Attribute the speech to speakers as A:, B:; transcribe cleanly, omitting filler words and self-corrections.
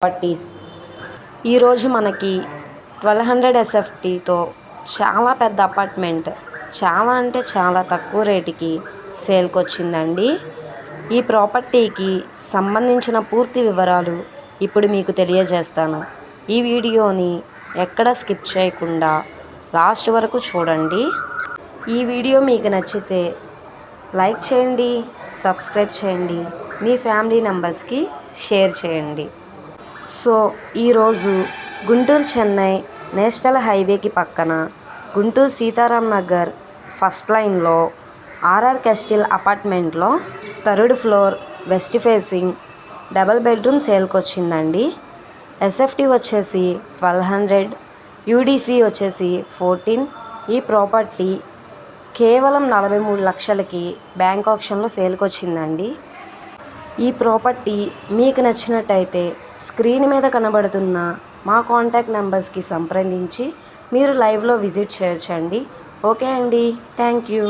A: Properties ఈరోజు మనకి 1200 SFTతో చాలా పెద్ద అపార్ట్మెంట్ చాలా అంటే చాలా తక్కువ రేటుకి సేల్కి వచ్చిందండి. ఈ ప్రాపర్టీకి సంబంధించిన పూర్తి వివరాలు ఇప్పుడు మీకు తెలియజేస్తాను. ఈ వీడియోని ఎక్కడ స్కిప్ చేయకుండా లాస్ట్ వరకు చూడండి. ఈ వీడియో మీకు నచ్చితే లైక్ చేయండి, సబ్స్క్రైబ్ చేయండి, మీ ఫ్యామిలీ మెంబర్స్కి షేర్ చేయండి. సో ఈరోజు గుంటూరు చెన్నై నేషనల్ హైవేకి పక్కన గుంటూరు సీతారాం నగర్ ఫస్ట్ లైన్లో ఆర్ఆర్ క్యాస్టిల్ అపార్ట్మెంట్లో 3rd floor west facing double bedroom సేల్కి వచ్చిందండి. SFT వచ్చేసి 1200, UDC వచ్చేసి 14. ఈ ప్రాపర్టీ కేవలం 43 లక్షలకి బ్యాంక్ ఆక్షన్లో సేల్కి వచ్చిందండి. ఈ ప్రాపర్టీ మీకు నచ్చినట్టయితే స్క్రీన్ మీద కనబడుతున్న మా కాంటాక్ట్ నెంబర్స్కి సంప్రదించి మీరు లైవ్లో విజిట్ చేయొచ్చండి. ఓకే అండి, థ్యాంక్ యూ.